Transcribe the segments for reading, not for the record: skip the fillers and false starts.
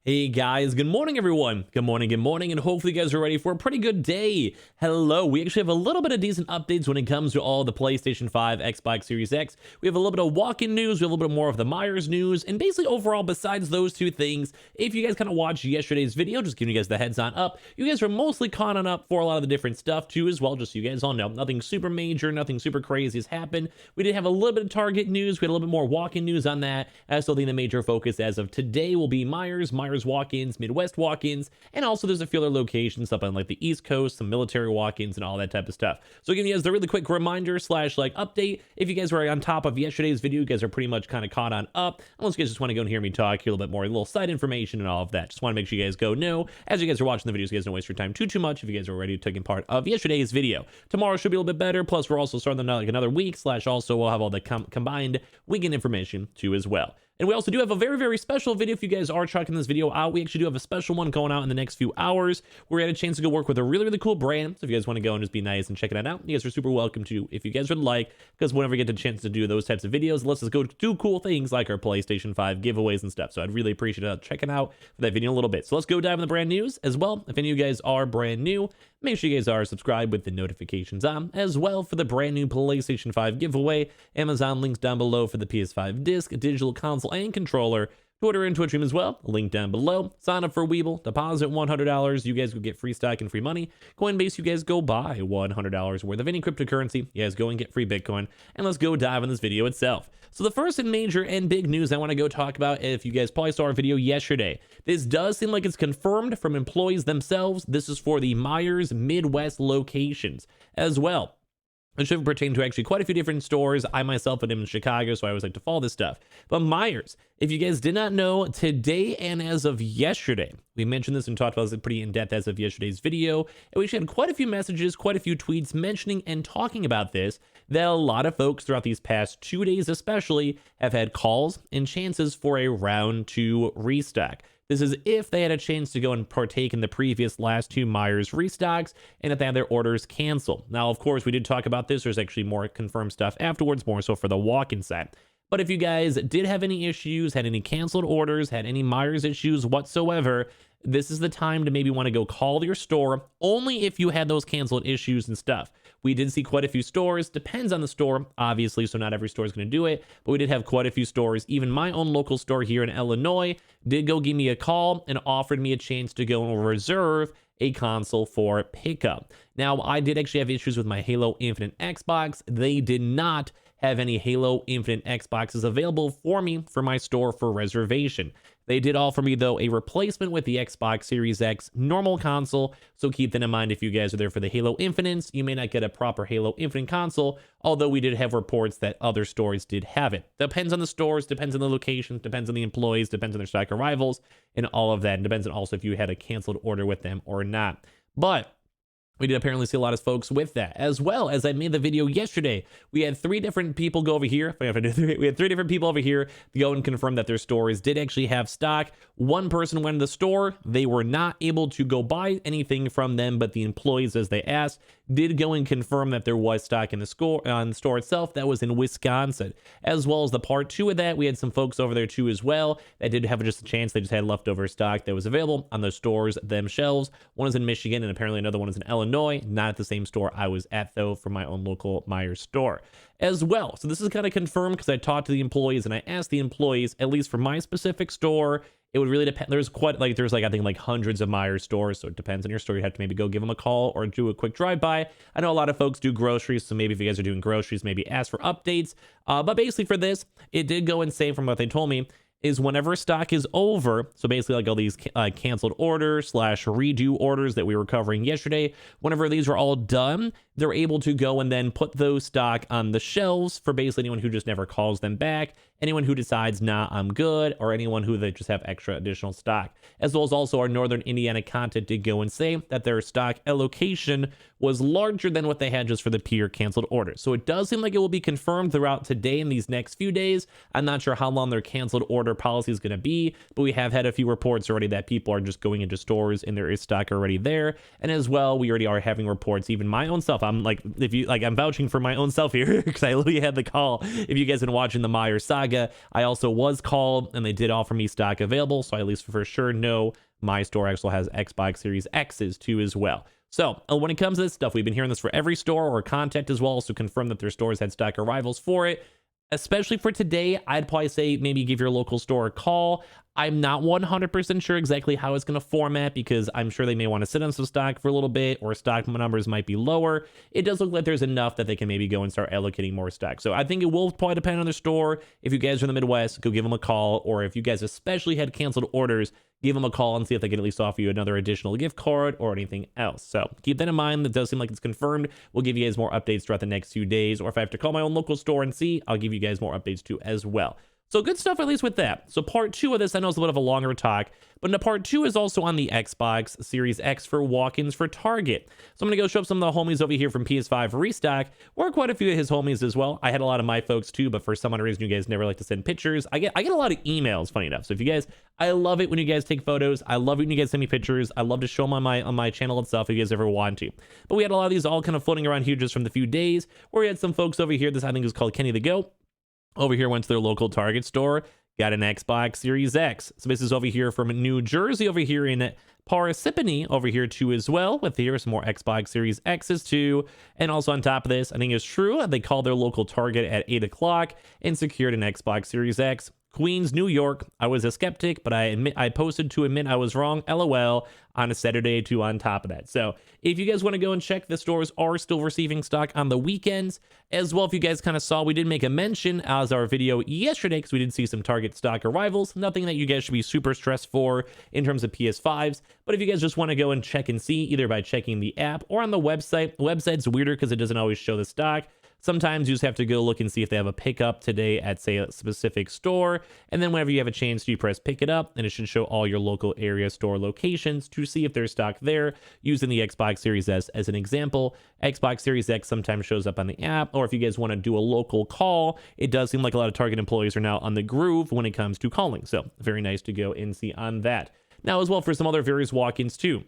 Hey guys, good morning everyone. Good morning, and hopefully you guys are ready for a pretty good day. Hello, we actually have a little bit of decent updates when it comes to all the PlayStation 5, Xbox Series X. We have a little bit of walk-in news, we have a little bit more of the MEIJERS news, and basically overall, besides those two things, if you guys kind of watched yesterday's video, just giving you guys the heads on up, you guys are mostly caught on up for a lot of the different stuff too as well, just so you guys all know. Nothing super major, nothing super crazy has happened. We did have a little bit of Target news, we had a little bit more walk-in news on that. I still think the major focus as of today will be MEIJERS walk-ins, Midwest walk-ins, and also there's a few other locations up on like the East Coast, some military walk-ins and all that type of stuff. So giving you guys the really quick reminder slash like update. If you guys were on top of yesterday's video, you guys are pretty much kind of caught on up. Unless you guys just want to go and hear me talk, hear a little bit more, a little side information and all of that. Just want to make sure you guys go know, as you guys are watching the videos, you guys don't waste your time too much if you guys are already taking part of yesterday's video. Tomorrow should be a little bit better. Plus we're also starting like another week slash also we'll have all the combined weekend information too as well. And we also do have a very, very special video. If you guys are checking this video out, we actually do have a special one going out in the next few hours. We had a chance to go work with a really, really cool brand. So if you guys want to go and just be nice and check it out, you guys are super welcome to if you guys would like, because whenever we get the chance to do those types of videos, let's just go do cool things like our PlayStation 5 giveaways and stuff. So I'd really appreciate checking out that video in a little bit. So let's go dive in the brand news as well. If any of you guys are brand new, make sure you guys are subscribed with the notifications on as well for the brand new PlayStation 5 giveaway. Amazon links down below for the PS5 disc, digital console, and controller. Twitter and Twitch stream as well, link down below. Sign up for Weeble, deposit $100, you guys will get free stock and free money. Coinbase, you guys go buy $100 worth of any cryptocurrency, you guys go and get free Bitcoin. And let's go dive in this video itself. So the first and major and big news I want to go talk about, if you guys probably saw our video yesterday, this does seem like it's confirmed from employees themselves. This is for the MEIJERS Midwest locations as well. It should pertain to actually quite a few different stores. I myself am in Chicago, so I always like to follow this stuff. But MEIJERS, if you guys did not know, today and as of yesterday, we mentioned this and talked about this pretty in depth as of yesterday's video, and we actually had quite a few messages, quite a few tweets mentioning and talking about this, that a lot of folks throughout these past 2 days especially have had calls and chances for a round 2 restock. This is if they had a chance to go and partake in the previous last 2 MEIJERS restocks and if they had their orders canceled. Now, of course, we did talk about this. There's actually more confirmed stuff afterwards, more so for the walk-in side. But if you guys did have any issues, had any canceled orders, had any MEIJERS issues whatsoever, this is the time to maybe want to go call your store, only if you had those canceled issues and stuff. We did see quite a few stores, depends on the store, obviously, so not every store is going to do it, but we did have quite a few stores. Even my own local store here in Illinois did go give me a call and offered me a chance to go and reserve a console for pickup. Now, I did actually have issues with my Halo Infinite Xbox. They did not have any Halo Infinite Xboxes available for me for my store for reservation. They did offer me, though, a replacement with the Xbox Series X normal console, so keep that in mind if you guys are there for the Halo Infinites. You may not get a proper Halo Infinite console, although we did have reports that other stores did have it. Depends on the stores, depends on the locations, depends on the employees, depends on their stock arrivals, and all of that. And depends on also if you had a canceled order with them or not. But we did apparently see a lot of folks with that, as well as I made the video yesterday. We had 3 different people go over here. We had 3 different people over here go and confirm that their stores did actually have stock. One person went to the store. They were not able to go buy anything from them, but the employees, as they asked, did go and confirm that there was stock in the store itself. That was in Wisconsin. As well as the part 2 of that, we had some folks over there too as well that did have just a chance. They just had leftover stock that was available on the stores themselves. One is in Michigan and apparently another one is in Illinois. Not at the same store I was at, though, for my own local MEIJERS store as well. So this is kind of confirmed because I talked to the employees and I asked the employees, at least for my specific store, it would really depend. There's I think hundreds of MEIJERS stores, so it depends on your store. You have to maybe go give them a call or do a quick drive-by. I know a lot of folks do groceries, so maybe if you guys are doing groceries, maybe ask for updates. But basically for this, it did go and say from what they told me, is whenever stock is over, so basically like all these canceled orders slash redo orders that we were covering yesterday, whenever these were all done, they're able to go and then put those stock on the shelves for basically anyone who just never calls them back, anyone who decides, nah, I'm good, or anyone who they just have extra additional stock. As well as also our Northern Indiana content did go and say that their stock allocation was larger than what they had just for the pure canceled orders. So it does seem like it will be confirmed throughout today and these next few days. I'm not sure how long their canceled order policy is going to be, but we have had a few reports already that people are just going into stores and there is stock already there. And as well, we already are having reports, even my own self. I'm like, I'm vouching for my own self here because I literally had the call. If you guys have been watching the MEIJERS saga, saga. I also was called, and they did offer me stock available, so I at least for sure know my store actually has Xbox Series X's too as well. So when it comes to this stuff, we've been hearing this for every store or contact as well, so confirm that their stores had stock arrivals for it. Especially for today, I'd probably say maybe give your local store a call. I'm not 100% sure exactly how it's going to format because I'm sure they may want to sit on some stock for a little bit, or stock numbers might be lower. It does look like there's enough that they can maybe go and start allocating more stock. So I think it will probably depend on the store. If you guys are in the Midwest, go give them a call. Or if you guys especially had canceled orders, give them a call and see if they can at least offer you another additional gift card or anything else. So keep that in mind. That does seem like it's confirmed. We'll give you guys more updates throughout the next few days. Or if I have to call my own local store and see, I'll give you guys more updates too as well. So good stuff, at least with that. So part 2 of this, I know it's a bit of a longer talk, but the part 2 is also on the Xbox Series X for walk-ins for Target. So I'm going to go show up some of the homies over here from PS5 Restock, or quite a few of his homies as well. I had a lot of my folks too, but for some odd reason, you guys never like to send pictures. I get a lot of emails, funny enough. So if you guys, I love it when you guys take photos. I love it when you guys send me pictures. I love to show them on my channel itself if you guys ever want to. But we had a lot of these all kind of floating around here just from the few days, where we had some folks over here. This I think is called Kenny the Goat. Over here, went to their local Target store, got an Xbox Series X. So this is over here from New Jersey, over here in Parsippany, over here too as well, with here some more Xbox Series X's too. And also on top of this, I think it's true, they called their local Target at 8 o'clock and secured an Xbox Series X. Queens, New York. I was a skeptic, but I posted to admit I was wrong, LOL, on a Saturday too on top of that. So if you guys want to go and check, the stores are still receiving stock on the weekends. As well, if you guys kind of saw, we did make a mention as our video yesterday because we did see some Target stock arrivals. Nothing that you guys should be super stressed for in terms of PS5s. But if you guys just want to go and check and see, either by checking the app or on the website's weirder because it doesn't always show the stock. Sometimes you just have to go look and see if they have a pickup today at, say, a specific store. And then whenever you have a chance, you press pick it up, and it should show all your local area store locations to see if there's stock there, using the Xbox Series S as an example. Xbox Series X sometimes shows up on the app, or if you guys want to do a local call, it does seem like a lot of Target employees are now on the groove when it comes to calling. So very nice to go and see on that. Now as well for some other various walk-ins too.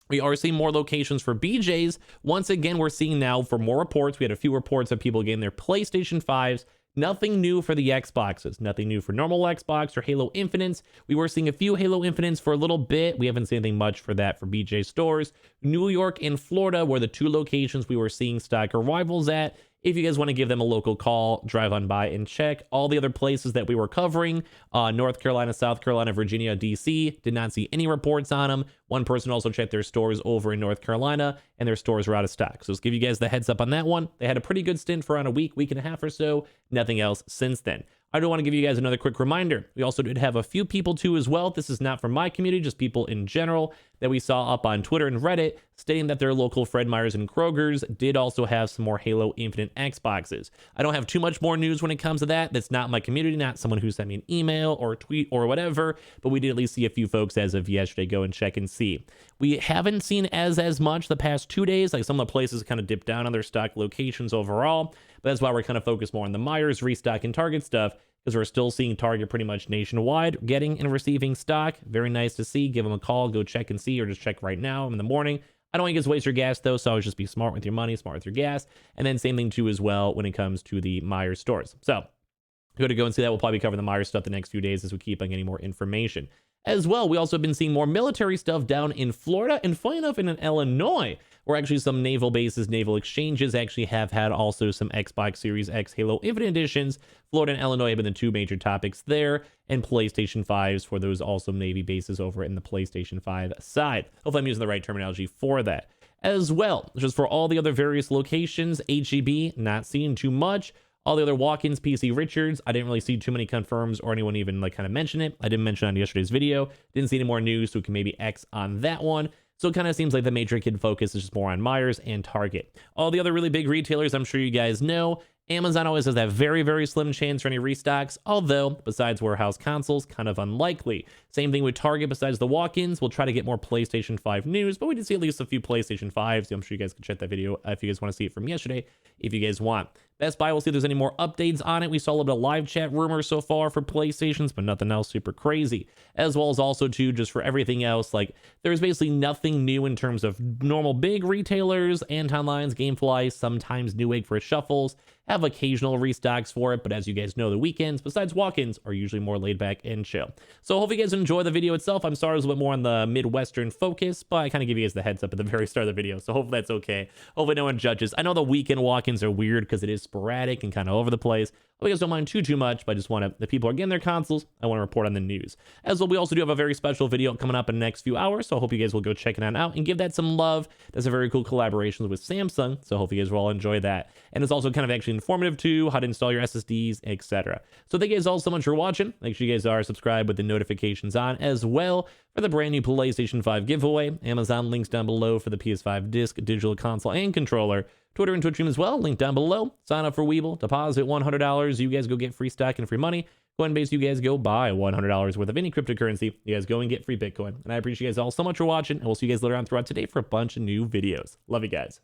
We are seeing more locations for BJ's. Once again, we're seeing now for more reports. We had a few reports of people getting their PlayStation 5s. Nothing new for the Xboxes. Nothing new for normal Xbox or Halo Infinites. We were seeing a few Halo Infinites for a little bit. We haven't seen anything much for that for BJ stores. New York and Florida were the two locations we were seeing stock arrivals at. If you guys want to give them a local call, drive on by and check. All the other places that we were covering, North Carolina, South Carolina, Virginia, DC, did not see any reports on them. One person also checked their stores over in North Carolina, and their stores are out of stock. So let's give you guys the heads up on that one. They had a pretty good stint for around a week and a half or so. Nothing else since then. I do want to give you guys another quick reminder. We also did have a few people too as well. This is not from my community, just people in general that we saw up on Twitter and Reddit stating that their local Fred Meyers and Kroger's did also have some more Halo Infinite Xboxes. I don't have too much more news when it comes to that. That's not my community, not someone who sent me an email or a tweet or whatever, but we did at least see a few folks as of yesterday go and check and see. We haven't seen as much the past 2 days. Like some of the places kind of dipped down on their stock locations overall, but that's why we're kind of focused more on the MEIJERS, Restock, and Target stuff, because we're still seeing Target pretty much nationwide getting and receiving stock. Very nice to see. Give them a call, go check and see, or just check right now in the morning. I don't want you guys to waste your gas though, so always just be smart with your money, smart with your gas. And then same thing too as well when it comes to the MEIJERS stores. So go and see that. We'll probably cover the MEIJERS stuff the next few days as we keep on getting more information. As well, we also have been seeing more military stuff down in Florida, and funny enough in Illinois, where actually some naval bases, naval exchanges actually have had also some Xbox Series X Halo Infinite editions. Florida and Illinois have been the two major topics there, and PlayStation 5s for those also Navy bases over in the PlayStation 5 side. Hopefully I'm using the right terminology for that. As well, just for all the other various locations, HEB, not seeing too much. All the other walk-ins, PC Richards, I didn't really see too many confirms or anyone even like kind of mention it. I didn't mention it on yesterday's video. Didn't see any more news, so we can maybe X on that one. So it kind of seems like the major kid focus is just more on MEIJERS and Target. All the other really big retailers, I'm sure you guys know. Amazon always has that very, very slim chance for any restocks, although besides warehouse consoles, kind of unlikely. Same thing with Target. Besides the walk-ins, we'll try to get more PlayStation 5 news, but we did see at least a few PlayStation 5s. I'm sure you guys can check that video if you guys want to see it from yesterday, if you guys want. Best Buy, we'll see if there's any more updates on it. We saw a little bit of live chat rumors so far for PlayStations, but nothing else super crazy. As well as also too, just for everything else, like there's basically nothing new in terms of normal big retailers. Anton Lines, Gamefly, sometimes Newegg for shuffles, have occasional restocks for it, but as you guys know, the weekends, besides walk-ins, are usually more laid back and chill. So hopefully you guys enjoy the video itself. I'm sorry it was a little bit more on the Midwestern focus, but I kind of give you guys the heads up at the very start of the video, so hopefully that's okay. Hopefully no one judges. I know the weekend walk-ins are weird because it is sporadic and kind of over the place. Hope you guys don't mind too much, but I just want to, the people are getting their consoles, I want to report on the news. As well, we also do have a very special video coming up in the next few hours, so I hope you guys will go check it out and give that some love. That's a very cool collaboration with Samsung, so hopefully you guys will all enjoy that. And it's also kind of actually informative too, how to install your SSDs, etc. So thank you guys all so much for watching. Make sure you guys are subscribed with the notifications on as well for the brand new PlayStation 5 giveaway. Amazon links down below for the PS5 disc, digital console, and controller. Twitter and Twitch stream as well, link down below. Sign up for Weeble, deposit $100. You guys go get free stock and free money. Coinbase, you guys go buy $100 worth of any cryptocurrency. You guys go and get free Bitcoin. And I appreciate you guys all so much for watching, and we'll see you guys later on throughout today for a bunch of new videos. Love you guys.